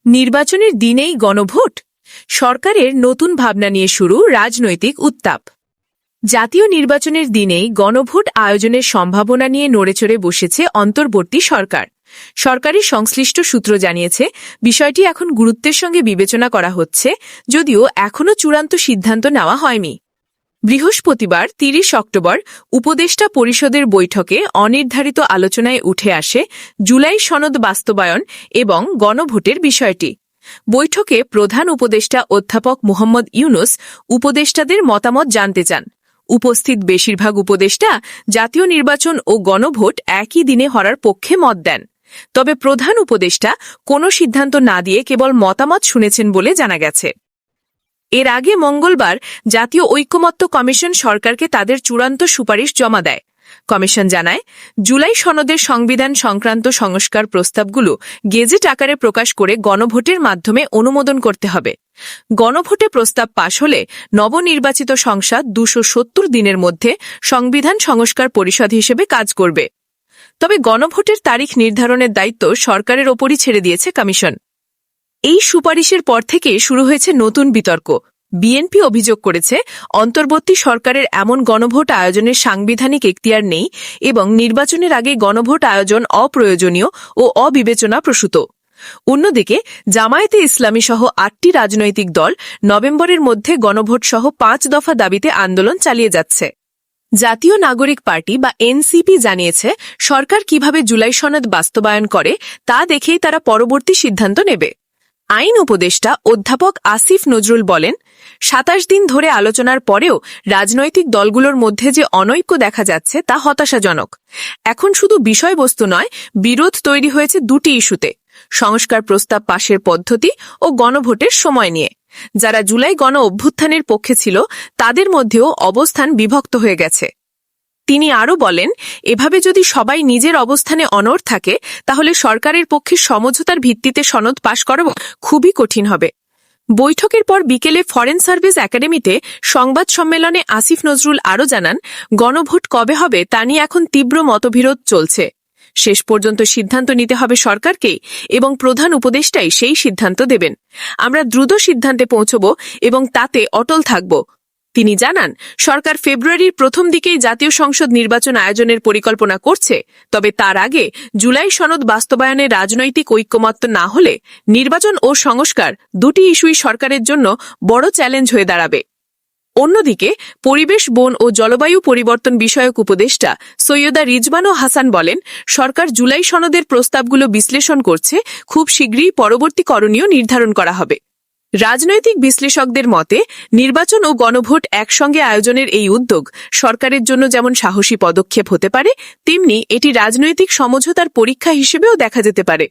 নির্বাচনের দিনেই গণভোট, সরকারের নতুন ভাবনা নিয়ে শুরু রাজনৈতিক উত্তাপ। জাতীয় নির্বাচনের দিনেই গণভোট আয়োজনের সম্ভাবনা নিয়ে নড়েচড়ে বসেছে অন্তর্বর্তী সরকার। সরকারি সংশ্লিষ্ট সূত্র জানিয়েছে, বিষয়টি এখন গুরুত্বের সঙ্গে বিবেচনা করা হচ্ছে, যদিও এখনও চূড়ান্ত সিদ্ধান্ত নেওয়া হয়নি। বৃহস্পতিবার ৩০ অক্টোবর উপদেষ্টা পরিষদের বৈঠকে অনির্ধারিত আলোচনায় উঠে আসে জুলাই সনদ বাস্তবায়ন এবং গণভোটের বিষয়টি। বৈঠকে প্রধান উপদেষ্টা অধ্যাপক মোহাম্মদ ইউনুস উপদেষ্টাদের মতামত জানতে চান। উপস্থিত বেশিরভাগ উপদেষ্টা জাতীয় নির্বাচন ও গণভোট একই দিনে হওয়ার পক্ষে মত দেন। তবে প্রধান উপদেষ্টা কোনো সিদ্ধান্ত না দিয়ে কেবল মতামত শুনেছেন বলে জানা গেছে। এর আগে মঙ্গলবার জাতীয় ঐকমত্য কমিশন সরকারকে তাদের চূড়ান্ত সুপারিশ জমা দেয়। কমিশন জানায়, জুলাই সনদের সংবিধান সংক্রান্ত সংস্কার প্রস্তাবগুলো গেজেট আকারে প্রকাশ করে গণভোটের মাধ্যমে অনুমোদন করতে হবে। গণভোটে প্রস্তাব পাশ হলে নবনির্বাচিত সংসদ ২৭০ দিনের মধ্যে সংবিধান সংস্কার পরিষদ হিসেবে কাজ করবে। তবে গণভোটের তারিখ নির্ধারণের দায়িত্ব সরকারের ওপরই ছেড়ে দিয়েছে কমিশন। এই সুপারিশের পর থেকে শুরু হয়েছে নতুন বিতর্ক। বিএনপি অভিযোগ করেছে, অন্তর্বর্তী সরকারের এমন গণভোট আয়োজনের সাংবিধানিক এখতিয়ার নেই এবং নির্বাচনের আগে গণভোট আয়োজন অপ্রয়োজনীয় ও অবিবেচনাপ্রসূত। অন্যদিকে জামায়াতে ইসলামী সহ ৮টি রাজনৈতিক দল নভেম্বরের মধ্যে গণভোট সহ ৫ দফা দাবিতে আন্দোলন চালিয়ে যাচ্ছে। জাতীয় নাগরিক পার্টি বা এনসিপি জানিয়েছে, সরকার কিভাবে জুলাই সনদ বাস্তবায়ন করে তা দেখেই তারা পরবর্তী সিদ্ধান্ত নেবে। আইন উপদেষ্টা অধ্যাপক আসিফ নজরুল বলেন, ২৭ দিন ধরে আলোচনার পরেও রাজনৈতিক দলগুলোর মধ্যে যে অনৈক্য দেখা যাচ্ছে তা হতাশাজনক। এখন শুধু বিষয়বস্তু নয়, বিরোধ তৈরি হয়েছে দুটি ইস্যুতে: সংস্কার প্রস্তাব পাশের পদ্ধতি ও গণভোটের সময় নিয়ে। যারা জুলাই গণ অভ্যুত্থানের পক্ষে ছিল তাদের মধ্যেও অবস্থান বিভক্ত হয়ে গেছে। তিনি আরও বলেন, এভাবে যদি সবাই নিজের অবস্থানে অনড় থাকে তাহলে সরকারের পক্ষে সমঝোতার ভিত্তিতে সনদ পাশ করা খুবই কঠিন হবে। বৈঠকের পর বিকেলে ফরেন সার্ভিস একাডেমিতে সংবাদ সম্মেলনে আসিফ নজরুল আরও জানান, গণভোট কবে হবে তা নিয়ে এখন তীব্র মতবিরোধ চলছে। শেষ পর্যন্ত সিদ্ধান্ত নিতে হবে সরকারকেই এবং প্রধান উপদেষ্টাই সেই সিদ্ধান্ত দেবেন। আমরা দ্রুত সিদ্ধান্তে পৌঁছব এবং তাতে অটল থাকব। তিনি জানান, সরকার ফেব্রুয়ারির প্রথম দিকেই জাতীয় সংসদ নির্বাচন আয়োজনের পরিকল্পনা করছে, তবে তার আগে জুলাই সনদ বাস্তবায়নে রাজনৈতিক ঐকমত্য না হলে নির্বাচন ও সংস্কার দুটি ইস্যুই সরকারের জন্য বড় চ্যালেঞ্জ হয়ে দাঁড়াবে। অন্যদিকে পরিবেশ, বন ও জলবায়ু পরিবর্তন বিষয়ক উপদেষ্টা সৈয়দা রিজওয়ানা হাসান বলেন, সরকার জুলাই সনদের প্রস্তাবগুলো বিশ্লেষণ করছে, খুব শীঘ্রই পরবর্তী করণীয় নির্ধারণ করা হবে। রাজনৈতিক বিশ্লেষকদের মতে, নির্বাচন ও গণভোট একসঙ্গে আয়োজনের এই উদ্যোগ সরকারের জন্য যেমন সাহসী পদক্ষেপ হতে পারে, তেমনি এটি রাজনৈতিক সমঝোতার পরীক্ষা হিসেবেও দেখা যেতে পারে।